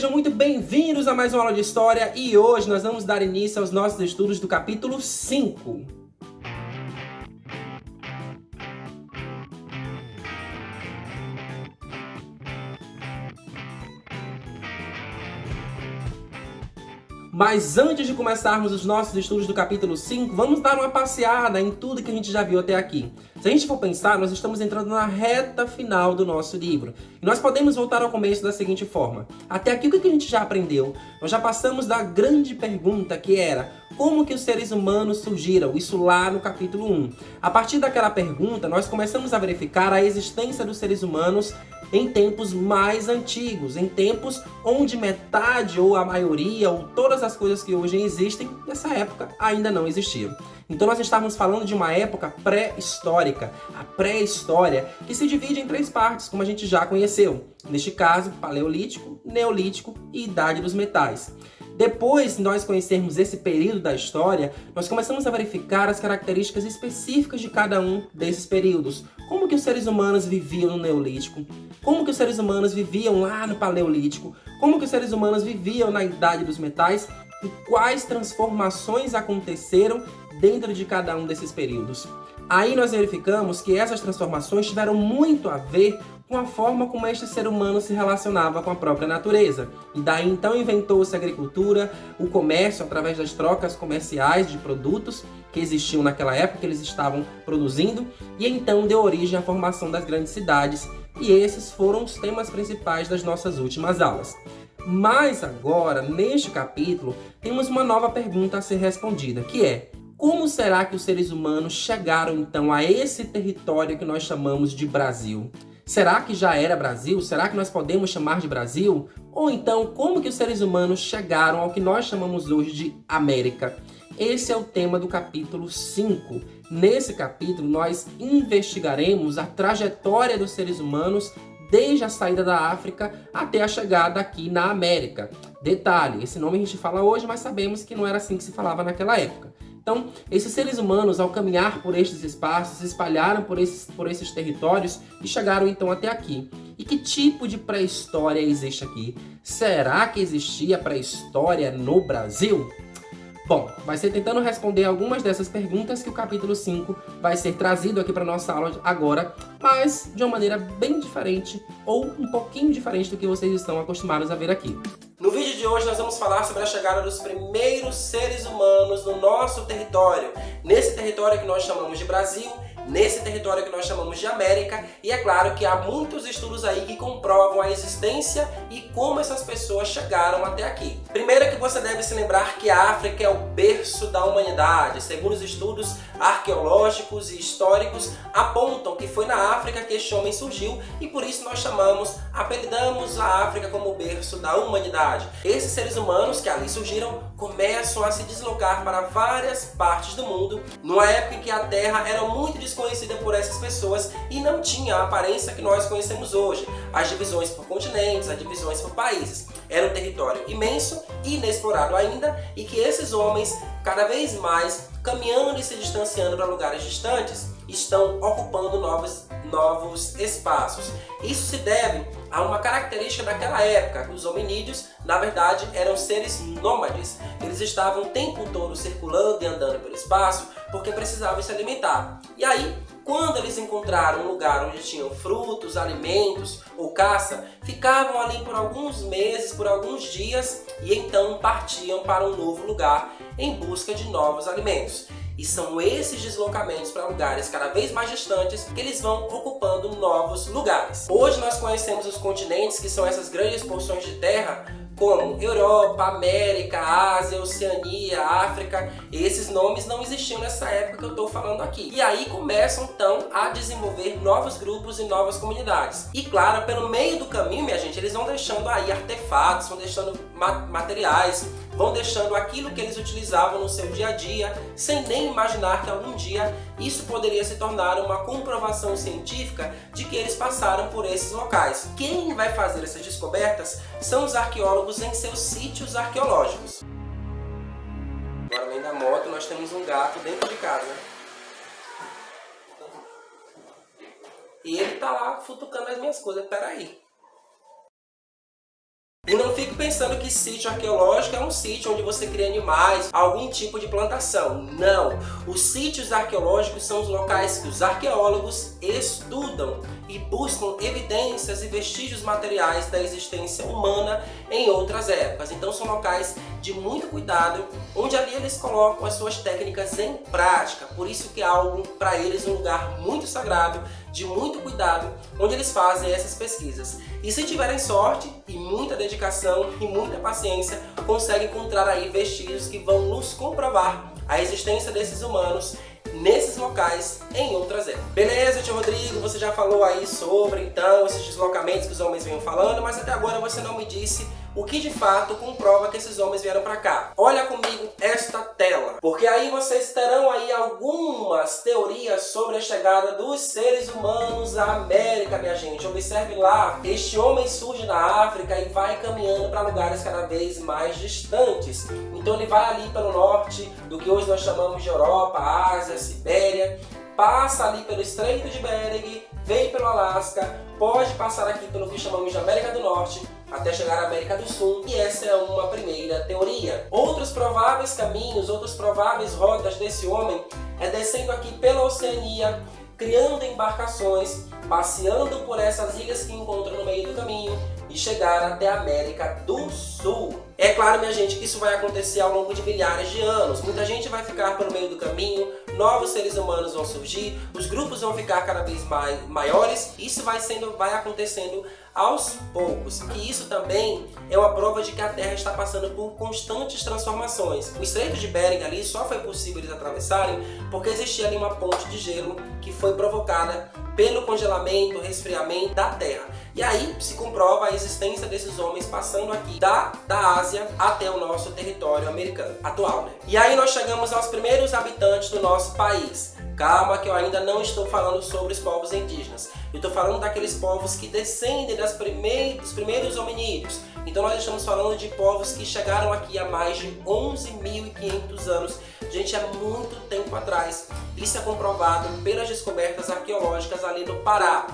sejam muito bem-vindos a mais uma aula de História e hoje nós vamos dar início aos nossos estudos do capítulo 5. Mas antes de começarmos os nossos estudos do capítulo 5, vamos dar uma passeada em tudo que a gente já viu até aqui. Se a gente for pensar, nós estamos entrando na reta final do nosso livro. E nós podemos voltar ao começo da seguinte forma. Até aqui, o que a gente já aprendeu? Nós já passamos da grande pergunta que era: como que os seres humanos surgiram? Isso lá no capítulo 1. A partir daquela pergunta, nós começamos a verificar a existência dos seres humanos em tempos mais antigos, em tempos onde metade ou a maioria ou todas as coisas que hoje existem, nessa época ainda não existiam. Então nós estávamos falando de uma época pré-histórica, a pré-história, que se divide em 3 partes, como a gente já conheceu. Neste caso, Paleolítico, Neolítico e Idade dos Metais. Depois de nós conhecermos esse período da história, nós começamos a verificar as características específicas de cada um desses períodos. Como que os seres humanos viviam no Neolítico? Como que os seres humanos viviam lá no Paleolítico? Como que os seres humanos viviam na Idade dos Metais? E quais transformações aconteceram dentro de cada um desses períodos? Aí nós verificamos que essas transformações tiveram muito a ver com a forma como este ser humano se relacionava com a própria natureza. E daí então inventou-se a agricultura, o comércio através das trocas comerciais de produtos que existiam naquela época, que eles estavam produzindo, e então deu origem à formação das grandes cidades. E esses foram os temas principais das nossas últimas aulas. Mas agora, neste capítulo, temos uma nova pergunta a ser respondida, que é: como será que os seres humanos chegaram então a esse território que nós chamamos de Brasil? Será que já era Brasil? Será que nós podemos chamar de Brasil? Ou então, como que os seres humanos chegaram ao que nós chamamos hoje de América? Esse é o tema do capítulo 5. Nesse capítulo, nós investigaremos a trajetória dos seres humanos desde a saída da África até a chegada aqui na América. Detalhe, esse nome a gente fala hoje, mas sabemos que não era assim que se falava naquela época. Então, esses seres humanos, ao caminhar por estes espaços, se espalharam por esses territórios e chegaram então até aqui. E que tipo de pré-história existe aqui? Será que existia pré-história no Brasil? Bom, vai ser tentando responder algumas dessas perguntas que o capítulo 5 vai ser trazido aqui para nossa aula agora, mas de uma maneira bem diferente ou um pouquinho diferente do que vocês estão acostumados a ver aqui. No vídeo de hoje nós vamos falar sobre a chegada dos primeiros seres humanos no nosso território, nesse território que nós chamamos de Brasil, nesse território que nós chamamos de América, e é claro que há muitos estudos aí que comprovam a existência e como essas pessoas chegaram até aqui. Primeiro que você deve se lembrar que a África é o berço da humanidade. Segundo os estudos arqueológicos e históricos, apontam que foi na África que este homem surgiu e por isso nós apelidamos a África como o berço da humanidade. Esses seres humanos que ali surgiram começam a se deslocar para várias partes do mundo, numa época em que a Terra era muito desconhecida por essas pessoas e não tinha a aparência que nós conhecemos hoje. As divisões por continentes, as divisões por países. Era um território imenso e inexplorado ainda, e que esses homens, cada vez mais, caminhando e se distanciando para lugares distantes, estão ocupando novos espaços. Isso se deve a uma característica daquela época, que os hominídeos, na verdade, eram seres nômades. Eles estavam o tempo todo circulando e andando pelo espaço porque precisavam se alimentar. E aí, quando eles encontraram um lugar onde tinham frutos, alimentos ou caça, ficavam ali por alguns meses, por alguns dias, e então partiam para um novo lugar em busca de novos alimentos. E são esses deslocamentos para lugares cada vez mais distantes que eles vão ocupando novos lugares. Hoje nós conhecemos os continentes, que são essas grandes porções de terra, como Europa, América, Ásia, Oceania, África. Esses nomes não existiam nessa época que eu estou falando aqui. E aí começam então a desenvolver novos grupos e novas comunidades. E claro, pelo meio do caminho, minha gente, eles vão deixando aí artefatos, vão deixando materiais, vão deixando aquilo que eles utilizavam no seu dia a dia, sem nem imaginar que algum dia isso poderia se tornar uma comprovação científica de que eles passaram por esses locais. Quem vai fazer essas descobertas são os arqueólogos em seus sítios arqueológicos. Agora, além da moto, nós temos um gato dentro de casa. E ele tá lá futucando as minhas coisas. Peraí. E não fique pensando que sítio arqueológico é um sítio onde você cria animais, algum tipo de plantação. Não! Os sítios arqueológicos são os locais que os arqueólogos estudam e buscam evidências e vestígios materiais da existência humana em outras épocas. Então são locais de muito cuidado, onde ali eles colocam as suas técnicas em prática. Por isso que é algo para eles um lugar muito sagrado, de muito cuidado, onde eles fazem essas pesquisas. E se tiverem sorte e muita dedicação e muita paciência, conseguem encontrar aí vestígios que vão nos comprovar a existência desses humanos nesses locais em outras épocas. Beleza, tio Rodrigo, você já falou aí sobre então esses deslocamentos que os homens vinham falando, mas até agora você não me disse o que de fato comprova que esses homens vieram para cá. Olha comigo esta tela, porque aí vocês terão aí algumas teorias sobre a chegada dos seres humanos à América, minha gente. Observe lá, este homem surge na África e vai caminhando para lugares cada vez mais distantes. Então ele vai ali pelo norte do que hoje nós chamamos de Europa, Ásia, Sibéria, passa ali pelo Estreito de Bering, vem pelo Alasca, pode passar aqui pelo que chamamos de América do Norte, até chegar à América do Sul, e essa é uma primeira teoria. Outros prováveis caminhos, outras prováveis rotas desse homem é descendo aqui pela Oceania, criando embarcações, passeando por essas ilhas que encontra no meio do caminho e chegar até a América do Sul. É claro, minha gente, que isso vai acontecer ao longo de milhares de anos. Muita gente vai ficar pelo meio do caminho, novos seres humanos vão surgir, os grupos vão ficar cada vez maiores. Isso vai acontecendo aos poucos. E isso também é uma prova de que a Terra está passando por constantes transformações. O Estreito de Bering ali só foi possível eles atravessarem porque existia ali uma ponte de gelo que foi provocada pelo congelamento, resfriamento da Terra. E aí se comprova a existência desses homens passando aqui da Ásia até o nosso território americano atual, né? E aí nós chegamos aos primeiros habitantes do nosso país. Calma que eu ainda não estou falando sobre os povos indígenas. Eu estou falando daqueles povos que descendem dos primeiros hominídeos. Então nós estamos falando de povos que chegaram aqui há mais de 11.500 anos. Gente, é muito tempo atrás. Isso é comprovado pelas descobertas arqueológicas ali no Pará,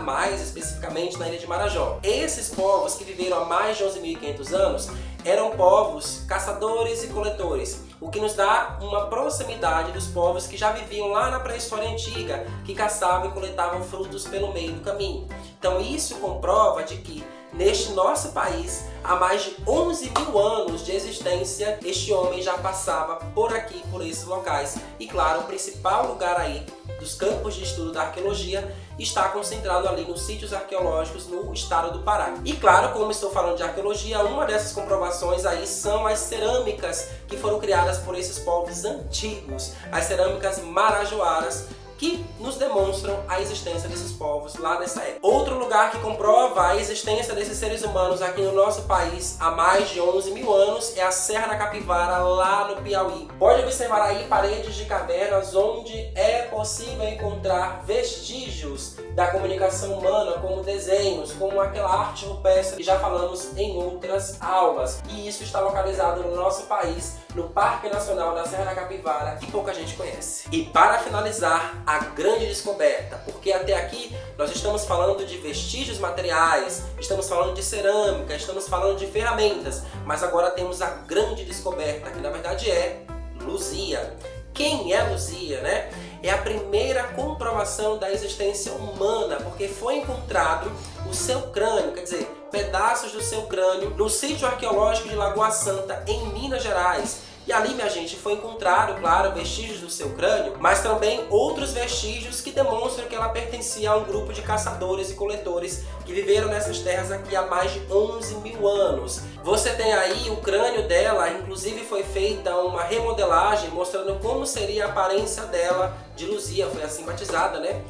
mais especificamente na ilha de Marajó. Esses povos que viveram há mais de 11.500 anos eram povos caçadores e coletores, o que nos dá uma proximidade dos povos que já viviam lá na pré-história antiga, que caçavam e coletavam frutos pelo meio do caminho. Então isso comprova de que neste nosso país, há mais de 11.000 anos de existência, este homem já passava por aqui, por esses locais. E claro, o principal lugar aí dos campos de estudo da arqueologia está concentrado ali nos sítios arqueológicos no estado do Pará. E claro, como estou falando de arqueologia, uma dessas comprovações aí são as cerâmicas que foram criadas por esses povos antigos, as cerâmicas marajoaras, que nos demonstram a existência desses povos lá nessa época. Outro lugar que comprova a existência desses seres humanos aqui no nosso país há mais de 11.000 anos é a Serra da Capivara, lá no Piauí. Pode observar aí paredes de cavernas onde é possível encontrar vestígios da comunicação humana, como desenhos, como aquela arte rupestre que já falamos em outras aulas. E isso está localizado no nosso país, no Parque Nacional da Serra da Capivara, que pouca gente conhece. E para finalizar, a grande descoberta, porque até aqui nós estamos falando de vestígios materiais, estamos falando de cerâmica, estamos falando de ferramentas, mas agora temos a grande descoberta, que na verdade é Luzia. Quem é Luzia, né? É a primeira comprovação da existência humana, porque foi encontrado o seu crânio, quer dizer, pedaços do seu crânio, no sítio arqueológico de Lagoa Santa, em Minas Gerais. E ali, minha gente, foi encontrado, claro, vestígios do seu crânio, mas também outros vestígios que demonstram que ela pertencia a um grupo de caçadores e coletores que viveram nessas terras aqui há mais de 11.000 anos. Você tem aí o crânio dela, inclusive foi feita uma remodelagem mostrando como seria a aparência dela, de Luzia, foi assim batizada, né?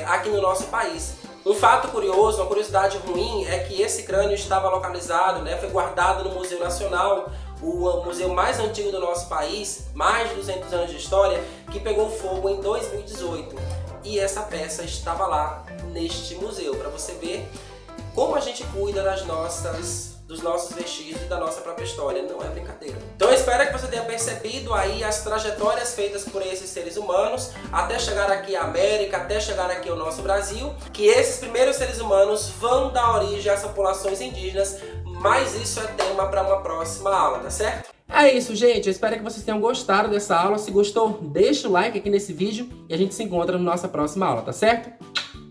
Aqui no nosso país. Um fato curioso, uma curiosidade ruim, é que esse crânio estava localizado, né, foi guardado no Museu Nacional, o museu mais antigo do nosso país, mais de 200 anos de história, que pegou fogo em 2018. E essa peça estava lá neste museu, para você ver como a gente cuida dos dos nossos vestígios e da nossa própria história. Não é brincadeira. Então eu espero que você tenha percebido aí as trajetórias feitas por esses seres humanos até chegar aqui à América, até chegar aqui ao nosso Brasil, que esses primeiros seres humanos vão dar origem a essas populações indígenas, mas isso é tema para uma próxima aula, tá certo? É isso, gente. Eu espero que vocês tenham gostado dessa aula. Se gostou, deixa o like aqui nesse vídeo e a gente se encontra na nossa próxima aula, tá certo?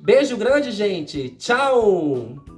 Beijo grande, gente. Tchau!